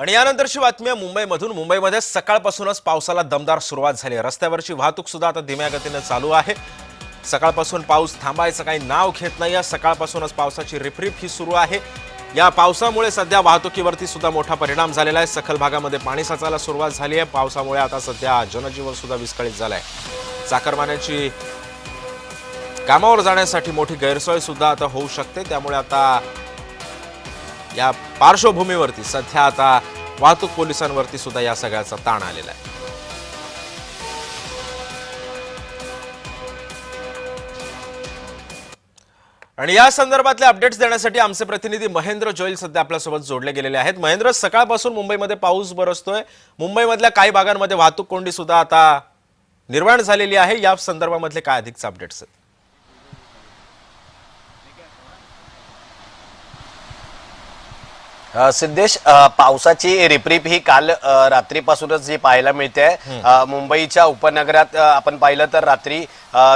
आणि यानंतरची बातमी आहे मुंबईमधून। मुंबईमध्ये सकाळपासूनच पावसाला दमदार सुरुवात झाली आहे। रस्त्यावरची वाहतूक सुद्धा आता धीम्या गतीने चालू आहे। सकाळपासून पाऊस थांबायचं काही नाव घेत नाही। सकाळपासूनच पावसाची रिपरिप ही सुरू आहे। या पावसामुळे सध्या वाहतुकीवरती सुद्धा मोठा परिणाम झालेला आहे। सखल भागामध्ये पाणी साचायला सुरुवात झाली आहे। पावसामुळे आता सध्या जनजीवन सुद्धा विस्कळीत झालं आहे। चाकरमान्यांची कामावर जाण्यासाठी मोठी गैरसोय सुद्धा आता होऊ शकते। त्यामुळे आता या पार्श्वभूमीवरती सध्या आता वाहतूक पोलिसांवरती सुद्धा या सगळ्याचा ताण आलेला आहे। आणि या संदर्भातले अपडेट्स देण्यासाठी आमचे प्रतिनिधी महेंद्र जोईल सध्या आपल्यासोबत जोडले गेलेले आहेत। महेंद्र, सकाळपासून मुंबईमध्ये पाऊस बरसतोय। मुंबईमधल्या काही भागांमध्ये वाहतूक कोंडी सुद्धा आता निर्माण झालेली आहे। या संदर्भामधले काय अधिकचे अपडेट्स आहेत? सिद्धेश, पावसाची रिपरिप ही काल रात्रीपासूनच जी पाहायला मिळते। मुंबईच्या उपनगरात आपण पाहिलं तर रात्री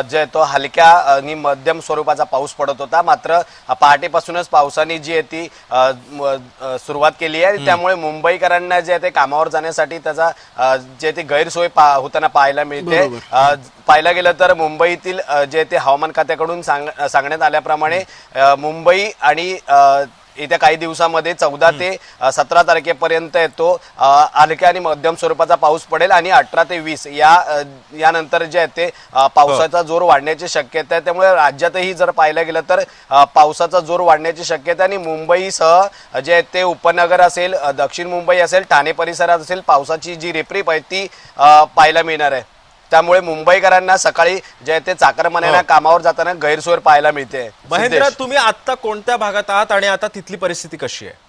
जे तो हलक्या आणि मध्यम स्वरूपाचा पाऊस पडत होता। मात्र पहाटेपासूनच पावसाने जी आहे ती सुरुवात केली आहे। त्यामुळे मुंबईकरांना जे ते कामावर जाण्यासाठी त्याचा जे ते गैरसोय होताना पाहायला मिळते। पाहायला गेलं तर मुंबईतील जे ते हवामान खात्याकडून सांगण्यात आल्याप्रमाणे मुंबई आणि येत्या काही दिवसांमध्ये 14 ते 17 तारखेपर्यंत तो हलक्या आणि मध्यम स्वरूपाचा पाऊस पडेल आणि 18 ते 20 यानंतर जे आहे ते पावसाचा जोर वाढण्याची शक्यता आहे। त्यामुळे राज्यातही जर पाहायला गेलं तर पावसाचा जोर वाढण्याची शक्यता आणि मुंबईसह जे ते उपनगर असेल, दक्षिण मुंबई असेल, ठाणे परिसरात असेल, पावसाची जी रिपरिप आहे ती पाहायला मिळणार आहे। त्यामुळे मुंबईकरांना सकाळी जे ते चाकरमान्यांना कामावर जाताना गैरसोय पाहायला मिळते। महेंद्र, तुम्ही आता कोणत्या भागात आहात आणि आता तिथली परिस्थिती कशी आहे?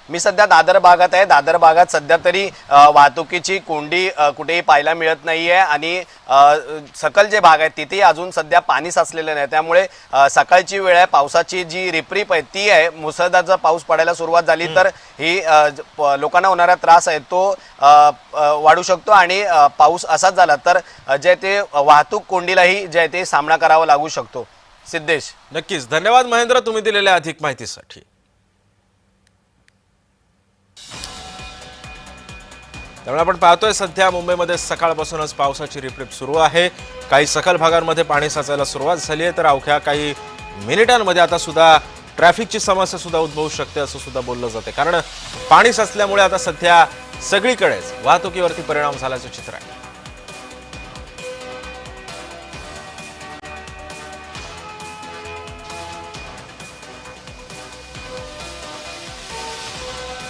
मी सध्या दादर भागात आहे। दादर भागात सध्या तरी वाहतुकीची कोंडी कुठेही पाहायला मिळत नाहीये आणि सकल जे भाग आहेत तिथे अजून सध्या पाणी साचलेलं नाही। त्यामुळे सकाळची वेळ आहे, पावसाची जी रिपरिप आहे ती आहे। मुसळधार जर पाऊस पडायला सुरुवात झाली तर ही लोकांना होणारा त्रास आहे तो वाढू शकतो आणि पाऊस असाच झाला तर जे ते वाहतूक कोंडीलाही जे ते सामना करावा लागू शकतो। सिद्धेश, नक्कीच धन्यवाद महेंद्र, तुम्ही दिलेल्या अधिक माहितीसाठी। त्यामुळे आपण पाहतोय सध्या मुंबईमध्ये सकाळपासूनच पावसाची रिपरिप सुरू आहे। काही सखल भागांमध्ये पाणी साचायला सुरुवात झाली आहे, तर अवघ्या काही मिनिटांमध्ये आता सुद्धा ट्रॅफिकची समस्या सुद्धा उद्भवू शकते असं सुद्धा बोललं जाते। कारण पाणी साचल्यामुळे आता सध्या सगळीकडेच वाहतुकीवरती परिणाम झाल्याचं चित्र आहे।